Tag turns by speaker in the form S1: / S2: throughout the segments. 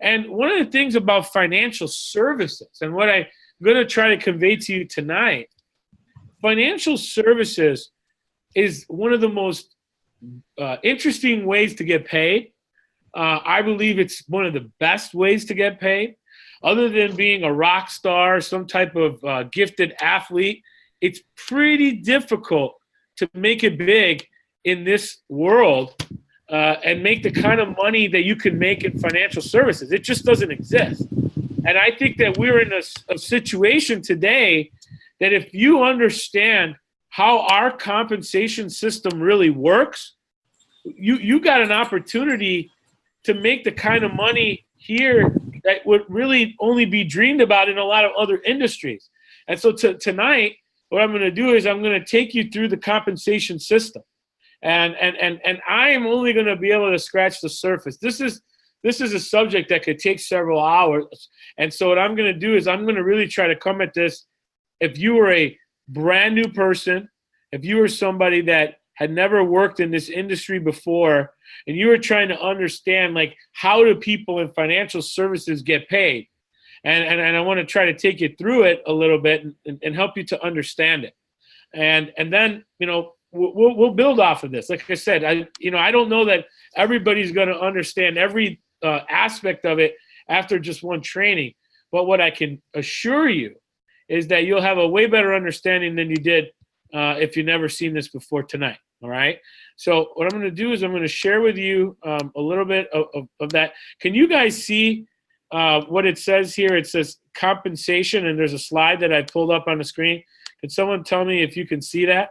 S1: And one of the things about financial services, and what I'm going to try to convey to you tonight, financial services is one of the most interesting ways to get paid. I believe it's one of the best ways to get paid. Other than being a rock star, some type of gifted athlete, it's pretty difficult to make it big in this world and make the kind of money that you can make in financial services. It just doesn't exist. And I think that we're in a situation today that if you understand how our compensation system really works, you got an opportunity to make the kind of money here that would really only be dreamed about in a lot of other industries. And so tonight, what I'm going to do is I'm going to take you through the compensation system. And I am only going to be able to scratch the surface. This is a subject that could take several hours. And so what I'm going to do is I'm going to really try to come at this. If you were a brand new person, if you were somebody that had never worked in this industry before, and you were trying to understand, like, how do people in financial services get paid? And I want to try to take you through it a little bit and help you to understand it. And then, we'll build off of this. Like I said, I don't know that everybody's going to understand every aspect of it after just one training. But what I can assure you is that you'll have a way better understanding than you did if you've never seen this before tonight. All right. So what I'm going to do is I'm going to share with you a little bit of that. Can you guys see what it says here? It says compensation, and there's a slide that I pulled up on the screen. Can someone tell me if you can see that?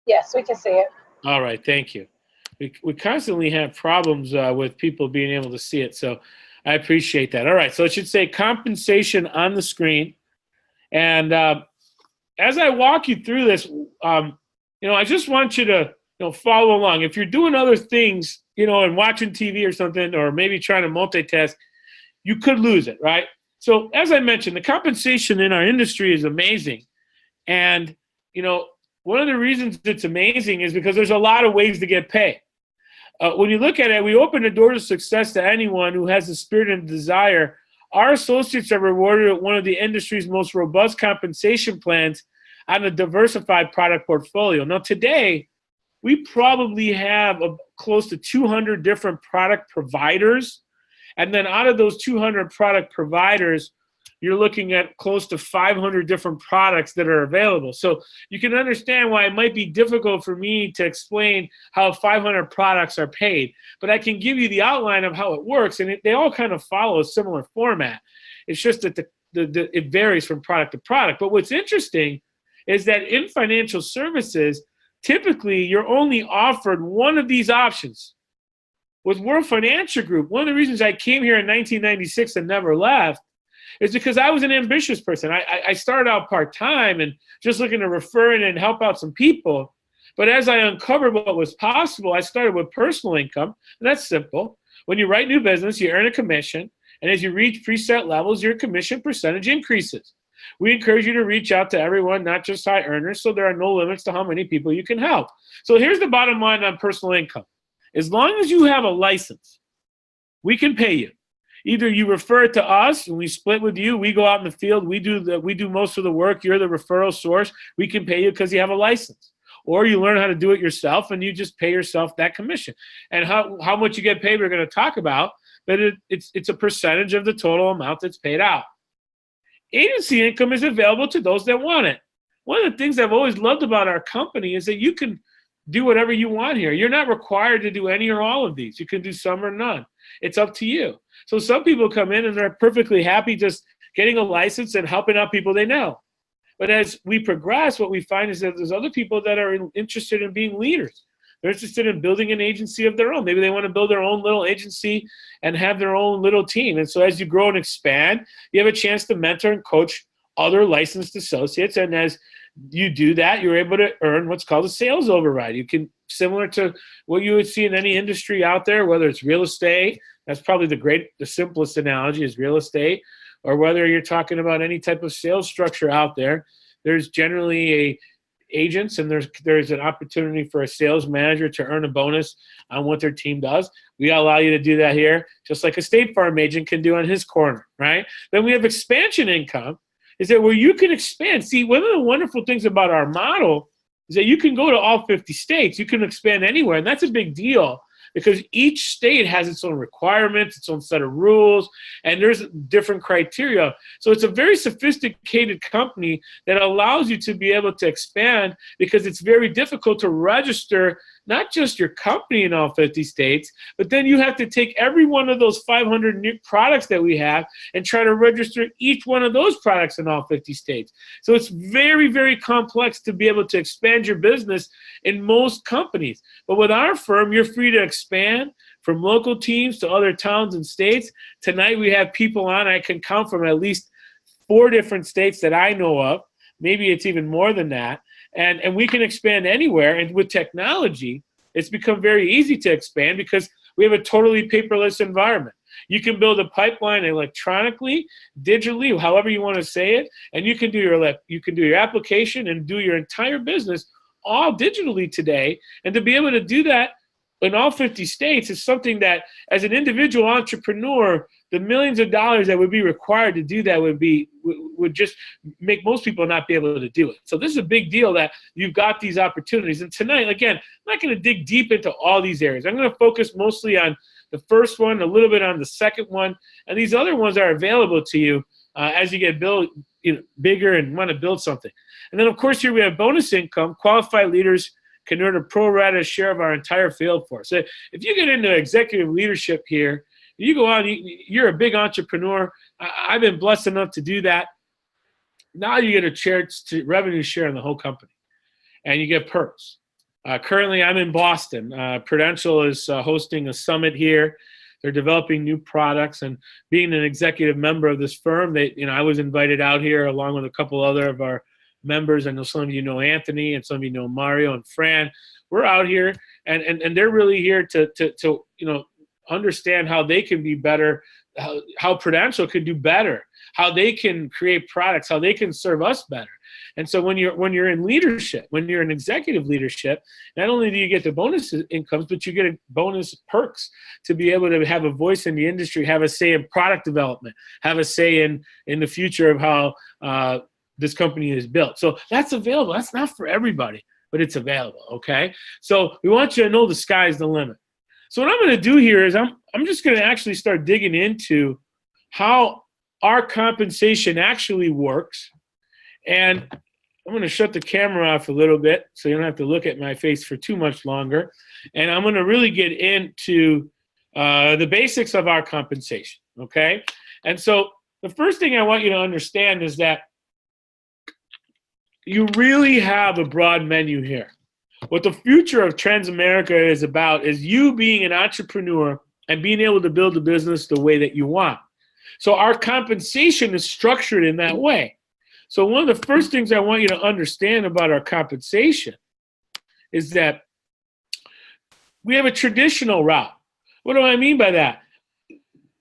S2: Yes, we can see it.
S1: All right. Thank you. We constantly have problems with people being able to see it, so I appreciate that. All right. So it should say compensation on the screen. And as I walk you through this, I just want you to follow along. If you're doing other things, and watching TV or something, or maybe trying to multitask, you could lose it, right? So as I mentioned, the compensation in our industry is amazing. And, one of the reasons it's amazing is because there's a lot of ways to get paid. When you look at it, we open the door to success to anyone who has the spirit and desire. Our associates are rewarded with one of the industry's most robust compensation plans on a diversified product portfolio. Now, today, we probably have close to 200 different product providers. And then out of those 200 product providers, you're looking at close to 500 different products that are available. So you can understand why it might be difficult for me to explain how 500 products are paid. But I can give you the outline of how it works, and they all kind of follow a similar format. It's just that it varies from product to product. But what's interesting is that in financial services, typically you're only offered one of these options. With World Financial Group, one of the reasons I came here in 1996 and never left is because I was an ambitious person. I started out part-time and just looking to refer in and help out some people. But as I uncovered what was possible, I started with personal income, and that's simple. When you write new business, you earn a commission, and as you reach preset levels, your commission percentage increases. We encourage you to reach out to everyone, not just high earners, so there are no limits to how many people you can help. So here's the bottom line on personal income. As long as you have a license, we can pay you. Either you refer it to us and we split with you, we go out in the field, we do most of the work, you're the referral source, we can pay you because you have a license. Or you learn how to do it yourself and you just pay yourself that commission. And how much you get paid, we're going to talk about, but it's a percentage of the total amount that's paid out. Agency income is available to those that want it. One of the things I've always loved about our company is that you can do whatever you want here. You're not required to do any or all of these. You can do some or none. It's up to you. So some people come in and they're perfectly happy just getting a license and helping out people they know. But as we progress, what we find is that there's other people that are interested in being leaders. They're interested in building an agency of their own. Maybe they want to build their own little agency and have their own little team. And so as you grow and expand, you have a chance to mentor and coach other licensed associates. And as you do that, you're able to earn what's called a sales override. You can, similar to what you would see in any industry out there, whether it's real estate, that's probably the simplest analogy is real estate, or whether you're talking about any type of sales structure out there, there's generally agents, and there's an opportunity for a sales manager to earn a bonus on what their team does. We allow you to do that here, just like a State Farm agent can do on his corner, right? Then we have expansion income, is that where you can expand. See, one of the wonderful things about our model is that you can go to all 50 states. You can expand anywhere, and that's a big deal because each state has its own requirements, its own set of rules, and there's different criteria. So it's a very sophisticated company that allows you to be able to expand because it's very difficult to register not just your company in all 50 states, but then you have to take every one of those 500 new products that we have and try to register each one of those products in all 50 states. So it's very, very complex to be able to expand your business in most companies. But with our firm, you're free to expand from local teams to other towns and states. Tonight we have people on, I can count from at least 4 different states that I know of. Maybe it's even more than that. And we can expand anywhere. And with technology, it's become very easy to expand because we have a totally paperless environment. You can build a pipeline electronically, digitally, however you want to say it, and you can do your application and do your entire business all digitally today. And to be able to do that in all 50 states is something that, as an individual entrepreneur, the millions of dollars that would be required to do that would just make most people not be able to do it. So this is a big deal that you've got these opportunities. And tonight, again, I'm not going to dig deep into all these areas. I'm going to focus mostly on the first one, a little bit on the second one, and these other ones are available to you as you get bigger and want to build something. And then, of course, here we have bonus income. Qualified leaders can earn a pro rata share of our entire field force. So if you get into executive leadership here, you go on, you're a big entrepreneur. I've been blessed enough to do that. Now you get a chance to revenue share in the whole company, and you get perks. Currently, I'm in Boston. Prudential is hosting a summit here. They're developing new products, and being an executive member of this firm, I was invited out here along with a couple other of our members. I know some of you know Anthony, and some of you know Mario and Fran. We're out here, and they're really here to understand how they can be better, how Prudential can do better, how they can create products, how they can serve us better. And so when you're in leadership, when you're in executive leadership, not only do you get the bonus incomes, but you get a bonus perks to be able to have a voice in the industry, have a say in product development, have a say in the future of how this company is built. So that's available. That's not for everybody, but it's available, okay? So we want you to know the sky's the limit. So what I'm going to do here is I'm just going to actually start digging into how our compensation actually works. And I'm going to shut the camera off a little bit so you don't have to look at my face for too much longer. And I'm going to really get into the basics of our compensation, okay? And so the first thing I want you to understand is that you really have a broad menu here. What the future of Transamerica is about is you being an entrepreneur and being able to build a business the way that you want. So our compensation is structured in that way. So one of the first things I want you to understand about our compensation is that we have a traditional route. What do I mean by that?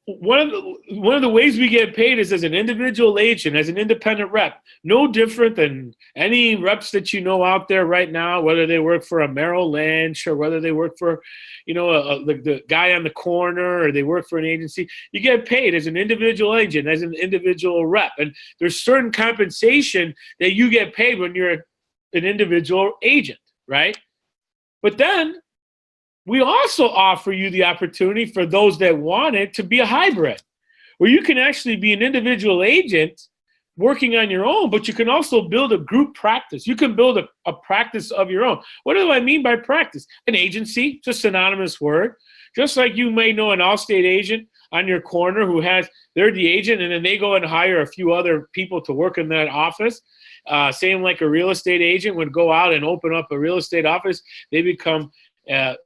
S1: One of the ways we get paid is as an individual agent, as an independent rep. No different than any reps that you know out there right now, whether they work for a Merrill Lynch or whether they work for, the guy on the corner or they work for an agency. You get paid as an individual agent, as an individual rep. And there's certain compensation that you get paid when you're an individual agent, right? But then we also offer you the opportunity for those that want it to be a hybrid, where you can actually be an individual agent working on your own, but you can also build a group practice. You can build a practice of your own. What do I mean by practice? An agency, it's a synonymous word. Just like you may know an Allstate agent on your corner they're the agent, and then they go and hire a few other people to work in that office. Same like a real estate agent would go out and open up a real estate office. They become a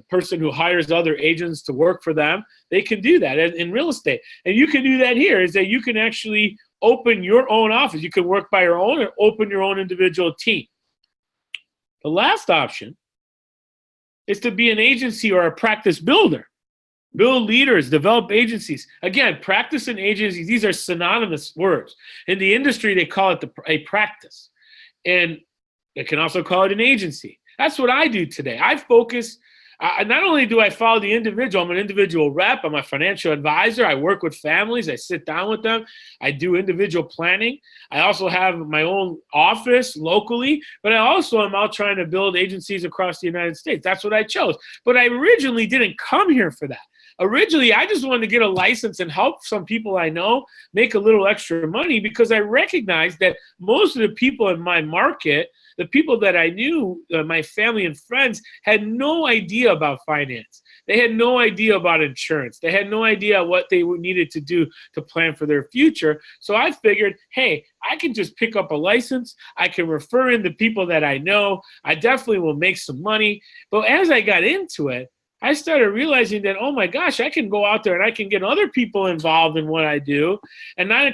S1: person who hires other agents to work for them. They can do that in real estate. And you can do that here, is that you can actually open your own office. You can work by your own or open your own individual team. The last option is to be an agency or a practice builder. Build leaders, develop agencies. Again, practice and agencies, these are synonymous words. In the industry, they call it a practice. And They can also call it an agency. That's what I do today. I focus. Not only do I follow the individual, I'm an individual rep. I'm a financial advisor. I work with families. I sit down with them. I do individual planning. I also have my own office locally, but I also am out trying to build agencies across the United States. That's what I chose. But I originally didn't come here for that. Originally, I just wanted to get a license and help some people I know make a little extra money, because I recognized that most of the people in my market, the people that I knew, my family and friends, had no idea about finance. They had no idea about insurance. They had no idea what they needed to do to plan for their future. So I figured, hey, I can just pick up a license. I can refer in the people that I know. I definitely will make some money. But as I got into it, I started realizing that, oh my gosh, I can go out there and I can get other people involved in what I do. And now I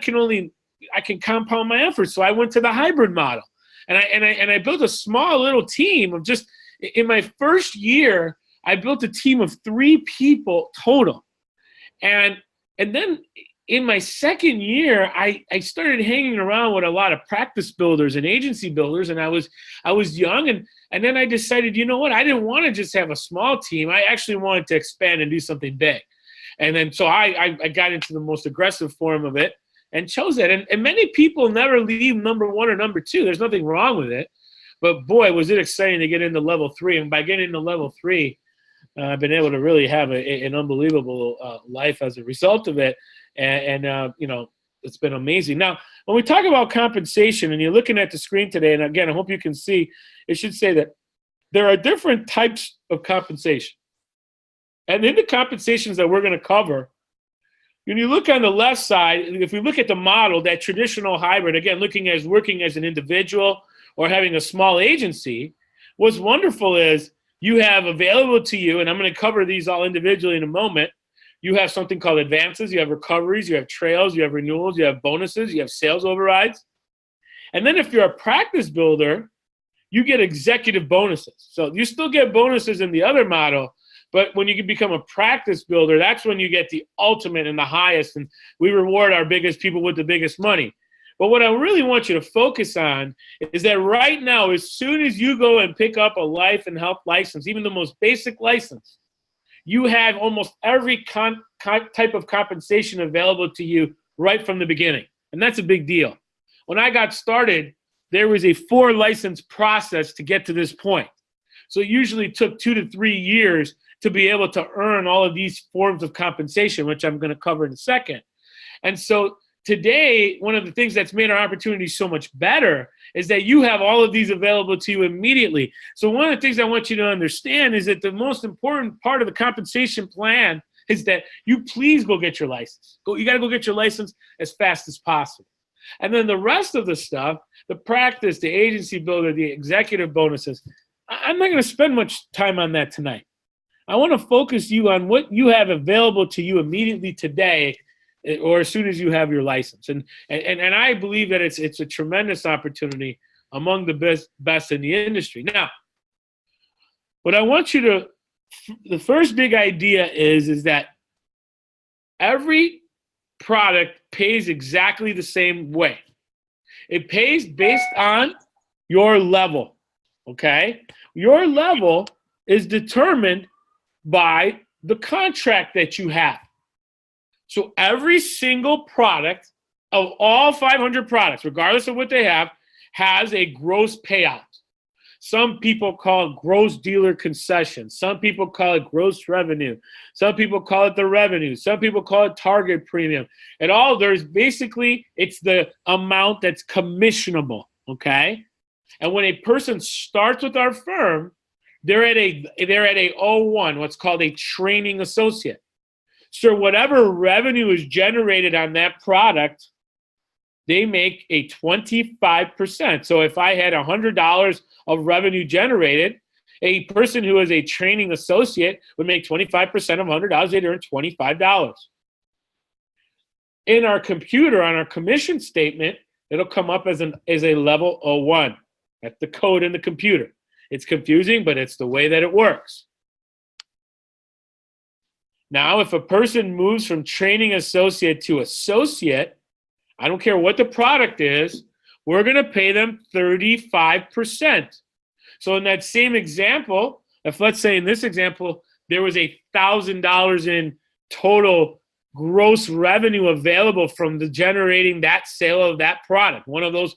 S1: can compound my efforts. So I went to the hybrid model. And I built a small little team of just, in my first year, I built a team of 3 people total. And then in my second year, I started hanging around with a lot of practice builders and agency builders. And I was young, and then I decided, you know what? I didn't want to just have a small team. I actually wanted to expand and do something big. And then so I got into the most aggressive form of it and chose that. And many people never leave number 1 or number 2. There's nothing wrong with it. But boy, was it exciting to get into level 3. And by getting into level 3, I've been able to really have an unbelievable life as a result of it. And you know, it's been amazing. Now, when we talk about compensation, and you're looking at the screen today, and again, I hope you can see, it should say that there are different types of compensation. And in the compensations that we're going to cover, when you look on the left side, if we look at the model, that traditional hybrid, again, working as an individual or having a small agency, what's wonderful is you have available to you, and I'm going to cover these all individually in a moment, you have something called advances, you have recoveries, you have trails, you have renewals, you have bonuses, you have sales overrides. And then if you're a practice builder, you get executive bonuses. So you still get bonuses in the other model, but when you can become a practice builder, that's when you get the ultimate and the highest, and we reward our biggest people with the biggest money. But what I really want you to focus on is that right now, as soon as you go and pick up a life and health license, even the most basic license, you have almost every type of compensation available to you right from the beginning. And that's a big deal. When I got started, there was a 4-license process to get to this point. So it usually took 2 to 3 years to be able to earn all of these forms of compensation, which I'm going to cover in a second. And so today, one of the things that's made our opportunities so much better is that you have all of these available to you immediately. So one of the things I want you to understand is that the most important part of the compensation plan is that you please go get your license. You got to go get your license as fast as possible. And then the rest of the stuff, the practice, the agency builder, the executive bonuses, I'm not going to spend much time on that tonight. I want to focus you on what you have available to you immediately today, or as soon as you have your license. And I believe that it's a tremendous opportunity among the best in the industry. Now, what I want you to, the first big idea is that every product pays exactly the same way. It pays based on your level, okay? Your level is determined by the contract that you have. So every single product of all 500 products, regardless of what they have, has a gross payout. Some people call it gross dealer concession. Some people call it gross revenue. Some people call it the revenue. Some people call it target premium. And all there's basically, it's the amount that's commissionable, okay? And when a person starts with our firm, they're at a O1, what's called a training associate. So whatever revenue is generated on that product, they make a 25%. So if I had $100 of revenue generated, a person who is a training associate would make 25% of $100. They'd earn $25. In our computer, on our commission statement, it'll come up as a level 01. That's the code in the computer. It's confusing, but it's the way that it works. Now, if a person moves from training associate to associate, I don't care what the product is, we're going to pay them 35%. So in that same example, if let's say in this example, there was $1,000 in total gross revenue available from the generating that sale of that product, one of those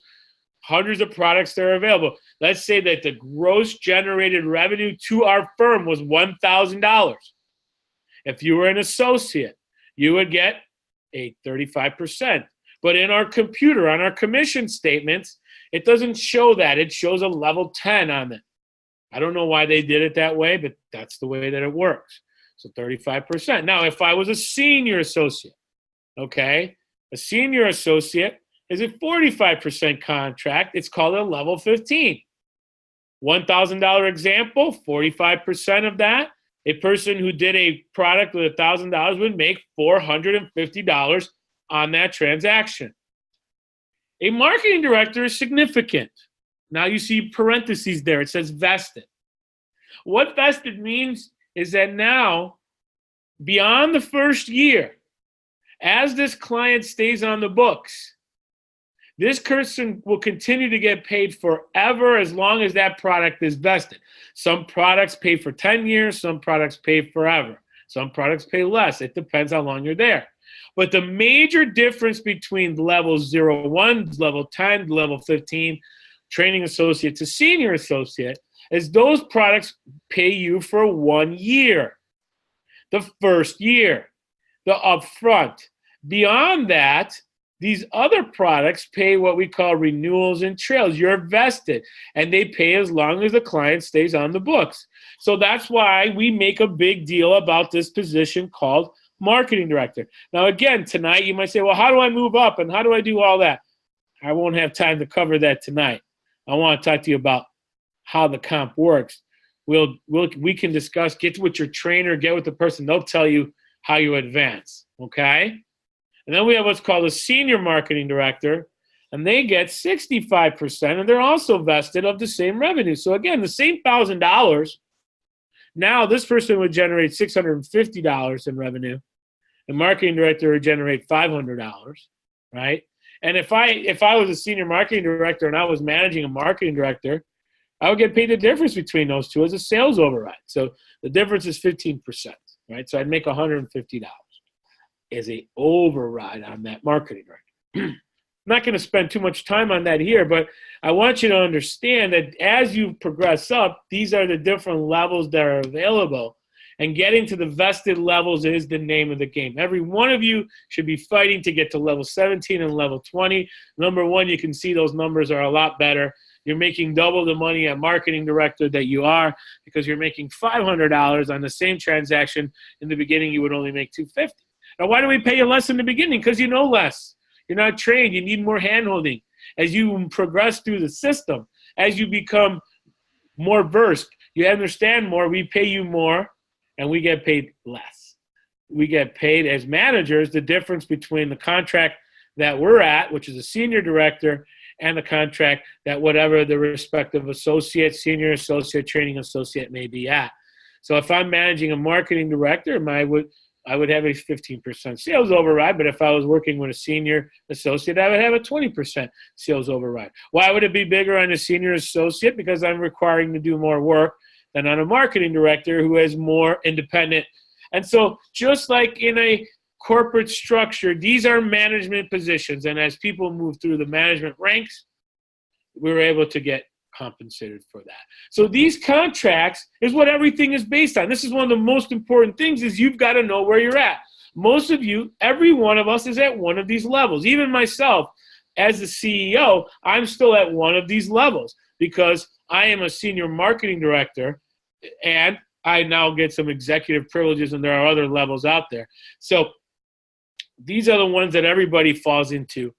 S1: hundreds of products that are available. Let's say that the gross generated revenue to our firm was $1,000. If you were an associate, you would get a 35%. But in our computer, on our commission statements, it doesn't show that. It shows a level 10 on it. I don't know why they did it that way, but that's the way that it works. So 35%. Now, if I was a senior associate, okay, a senior associate is a 45% contract. It's called a level 15. $1,000 example, 45% of that, a person who did a product with $1,000 would make $450 on that transaction. A marketing director is significant. Now you see parentheses there. It says vested. What vested means is that now, beyond the first year, as this client stays on the books, this person will continue to get paid forever as long as that product is vested. Some products pay for 10 years, some products pay forever. Some products pay less. It depends how long you're there. But the major difference between level 01, level 10, level 15, training associate to senior associate is those products pay you for 1 year. The first year, the upfront. Beyond that, these other products pay what we call renewals and trails. You're vested, and they pay as long as the client stays on the books. So that's why we make a big deal about this position called marketing director. Now, again, tonight you might say, well, how do I move up and how do I do all that? I won't have time to cover that tonight. I want to talk to you about how the comp works. We can discuss, get with your trainer, get with the person. They'll tell you how you advance, okay? And then we have what's called a senior marketing director, and they get 65%, and they're also vested of the same revenue. So again, the same $1,000, now this person would generate $650 in revenue. The marketing director would generate $500, right? And if I was a senior marketing director and I was managing a marketing director, I would get paid the difference between those two as a sales override. So the difference is 15%, right? So I'd make $150 as a override on that marketing director. I'm not going to spend too much time on that here, but I want you to understand that as you progress up, these are the different levels that are available. And getting to the vested levels is the name of the game. Every one of you should be fighting to get to level 17 and level 20. Number one, you can see those numbers are a lot better. You're making double the money at marketing director that you are because you're making $500 on the same transaction. In the beginning, you would only make $250. Now, why do we pay you less in the beginning? Because you know less. You're not trained. You need more hand-holding. As you progress through the system, as you become more versed, you understand more, we pay you more, and we get paid less. We get paid as managers the difference between the contract that we're at, which is a senior director, and the contract that whatever the respective associate, senior associate, training associate may be at. So if I'm managing a marketing director, I would have a 15% sales override, but if I was working with a senior associate, I would have a 20% sales override. Why would it be bigger on a senior associate? Because I'm requiring to do more work than on a marketing director who is more independent. And so just like in a corporate structure, these are management positions, and as people move through the management ranks, we're able to get compensated for that. So these contracts is what everything is based on. This is one of the most important things is you've got to know where you're at. Most of you, every one of us is at one of these levels. Even myself, as the CEO, I'm still at one of these levels because I am a senior marketing director and I now get some executive privileges and there are other levels out there. So these are the ones that everybody falls into